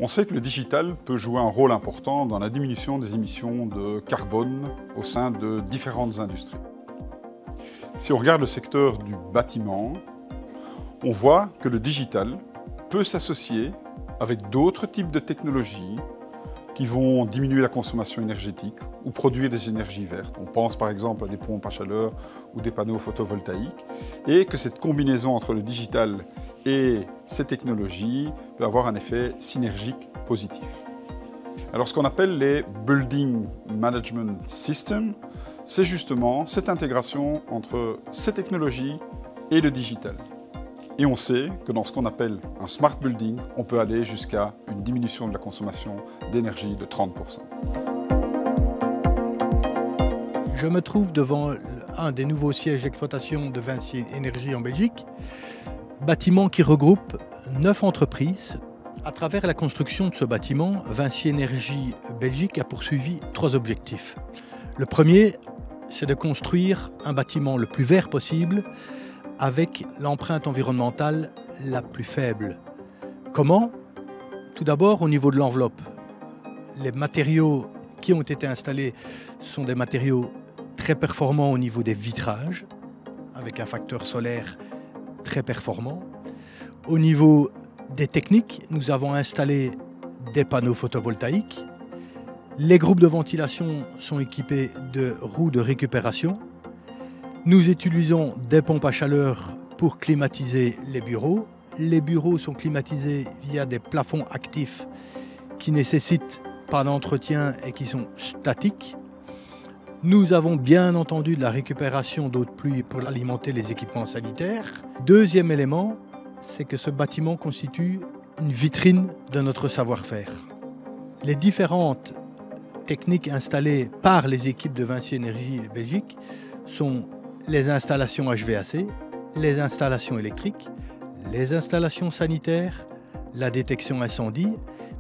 On sait que le digital peut jouer un rôle important dans la diminution des émissions de carbone au sein de différentes industries. Si on regarde le secteur du bâtiment, on voit que le digital peut s'associer avec d'autres types de technologies qui vont diminuer la consommation énergétique ou produire des énergies vertes. On pense par exemple à des pompes à chaleur ou des panneaux photovoltaïques, et que cette combinaison entre le digital et ces technologies peut avoir un effet synergique positif. Alors ce qu'on appelle les Building Management Systems, c'est justement cette intégration entre ces technologies et le digital. Et on sait que dans ce qu'on appelle un smart building, on peut aller jusqu'à une diminution de la consommation d'énergie de 30%. Je me trouve devant un des nouveaux sièges d'exploitation de Vinci Énergie en Belgique, bâtiment qui regroupe 9 entreprises. À travers la construction de ce bâtiment, Vinci Énergie Belgique a poursuivi 3 objectifs. Le premier, c'est de construire un bâtiment le plus vert possible, avec l'empreinte environnementale la plus faible. Comment? Tout d'abord au niveau de l'enveloppe. Les matériaux qui ont été installés sont des matériaux très performants au niveau des vitrages, avec un facteur solaire très performant. Au niveau des techniques, nous avons installé des panneaux photovoltaïques. Les groupes de ventilation sont équipés de roues de récupération. Nous utilisons des pompes à chaleur pour climatiser les bureaux. Les bureaux sont climatisés via des plafonds actifs qui nécessitent pas d'entretien et qui sont statiques. Nous avons bien entendu de la récupération d'eau de pluie pour alimenter les équipements sanitaires. Deuxième élément, c'est que ce bâtiment constitue une vitrine de notre savoir-faire. Les différentes techniques installées par les équipes de Vinci Énergie Belgique sont les installations HVAC, les installations électriques, les installations sanitaires, la détection incendie,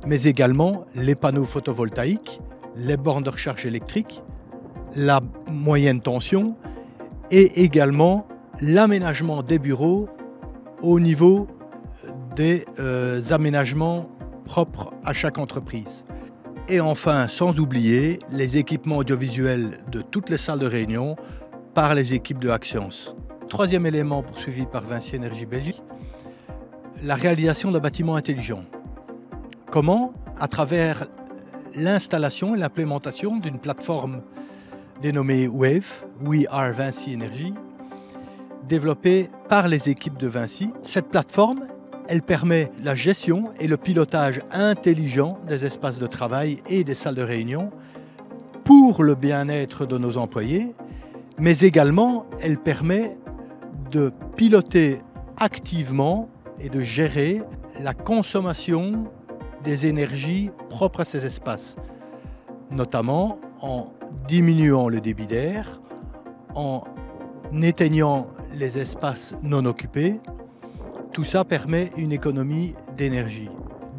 mais également les panneaux photovoltaïques, les bornes de recharge électrique, la moyenne tension et également l'aménagement des bureaux au niveau des aménagements propres à chaque entreprise. Et enfin, sans oublier les équipements audiovisuels de toutes les salles de réunion par les équipes de Axians. Troisième élément poursuivi par Vinci Énergie Belgique, la réalisation d'un bâtiment intelligent. Comment? À travers l'installation et l'implémentation d'une plateforme dénommée WAVE, We Are Vinci Énergie, développée par les équipes de Vinci. Cette plateforme, elle permet la gestion et le pilotage intelligent des espaces de travail et des salles de réunion pour le bien-être de nos employés, mais également elle permet de piloter activement et de gérer la consommation des énergies propres à ces espaces, notamment en diminuant le débit d'air, en éteignant les espaces non occupés. Tout ça permet une économie d'énergie.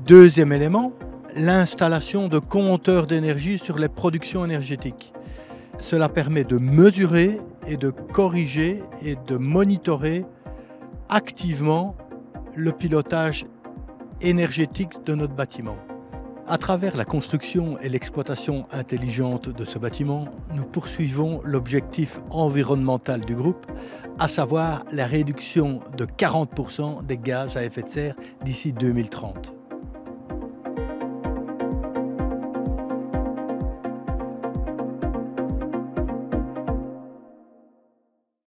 Deuxième élément, l'installation de compteurs d'énergie sur les productions énergétiques. Cela permet de mesurer et de corriger et de monitorer activement le pilotage énergétique de notre bâtiment. À travers la construction et l'exploitation intelligente de ce bâtiment, nous poursuivons l'objectif environnemental du groupe, à savoir la réduction de 40% des gaz à effet de serre d'ici 2030.